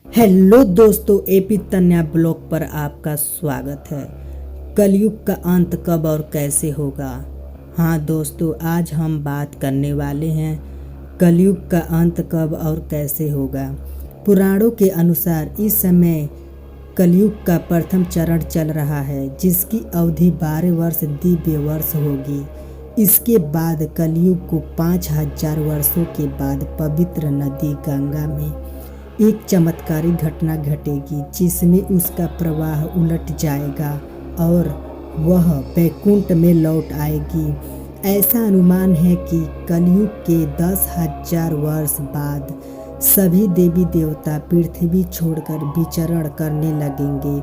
Hello दोस्तों, AP तन्या blog पर आपका स्वागत है। कलयुग का अंत कब और कैसे होगा। हाँ दोस्तों, आज हम बात करने वाले हैं कलयुग का अंत कब और कैसे होगा। पुराणों के अनुसार इस समय कलयुग का प्रथम चरण चल रहा है, जिसकी अवधि 12 वर्ष दिव्य वर्ष होगी। इसके बाद कलयुग को 5000 वर्षों के बाद पवित्र नदी गंगा में एक चमत्कारी घटना घटेगी, जिसमें उसका प्रवाह उलट जाएगा और वह वैकुंठ में लौट आएगी। ऐसा अनुमान है कि कलयुग के 10,000 वर्ष बाद सभी देवी देवता पृथ्वी छोड़कर विचरण करने लगेंगे।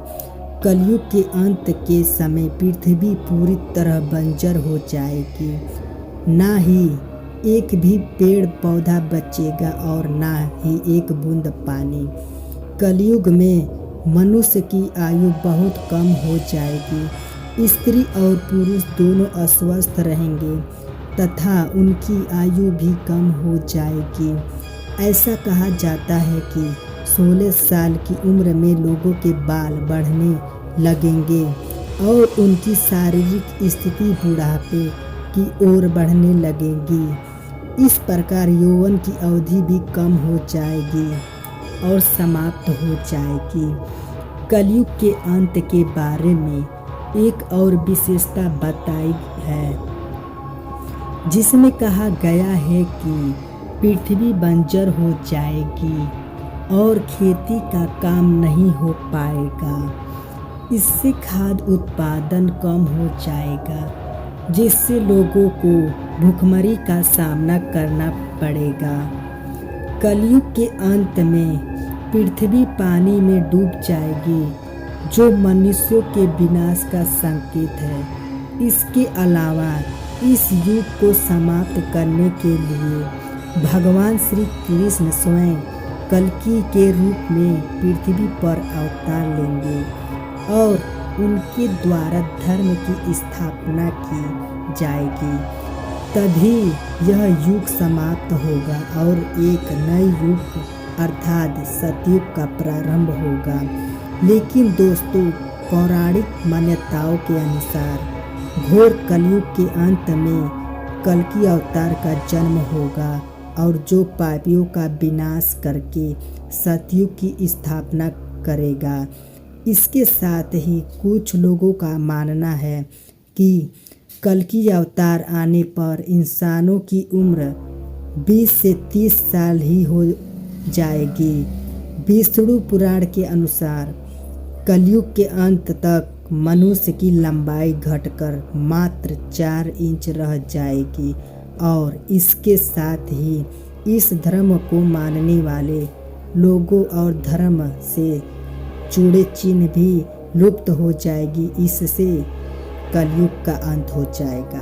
कलयुग के अंत के समय पृथ्वी पूरी तरह बंजर हो जाएगी, ना ही एक भी पेड़ पौधा बचेगा और ना ही एक बूंद पानी। कलयुग में मनुष्य की आयु बहुत कम हो जाएगी। स्त्री और पुरुष दोनों अस्वस्थ रहेंगे तथा उनकी आयु भी कम हो जाएगी। ऐसा कहा जाता है कि 16 साल की उम्र में लोगों के बाल बढ़ने लगेंगे और उनकी शारीरिक स्थिति बुढ़ापे की ओर बढ़ने लगेगी। इस प्रकार यौवन की अवधि भी कम हो जाएगी और समाप्त हो जाएगी। कलयुग के अंत के बारे में एक और विशेषता बताई है, जिसमें कहा गया है कि पृथ्वी बंजर हो जाएगी और खेती का काम नहीं हो पाएगा। इससे खाद्य उत्पादन कम हो जाएगा, जिससे लोगों को भूखमरी का सामना करना पड़ेगा। कलयुग के अंत में पृथ्वी पानी में डूब जाएगी, जो मनुष्यों के विनाश का संकेत है। इसके अलावा इस युग को समाप्त करने के लिए भगवान श्री कृष्ण स्वयं कल्कि के रूप में पृथ्वी पर अवतार लेंगे और उनके द्वारा धर्म की स्थापना की जाएगी। तभी यह युग समाप्त होगा और एक नए युग अर्थात सतयुग का प्रारंभ होगा। लेकिन दोस्तों, पौराणिक मान्यताओं के अनुसार घोर कलयुग के अंत में कल्कि अवतार का जन्म होगा और जो पापियों का विनाश करके सतयुग की स्थापना करेगा। इसके साथ ही कुछ लोगों का मानना है कि कल्कि अवतार आने पर इंसानों की उम्र 20 से 30 साल ही हो जाएगी। विष्णु पुराण के अनुसार कलयुग के अंत तक मनुष्य की लंबाई घटकर मात्र 4 इंच रह जाएगी और इसके साथ ही इस धर्म को मानने वाले लोगों और धर्म से जुड़े चिन्ह भी लुप्त हो जाएगी। इससे कलयुग का अंत हो जाएगा।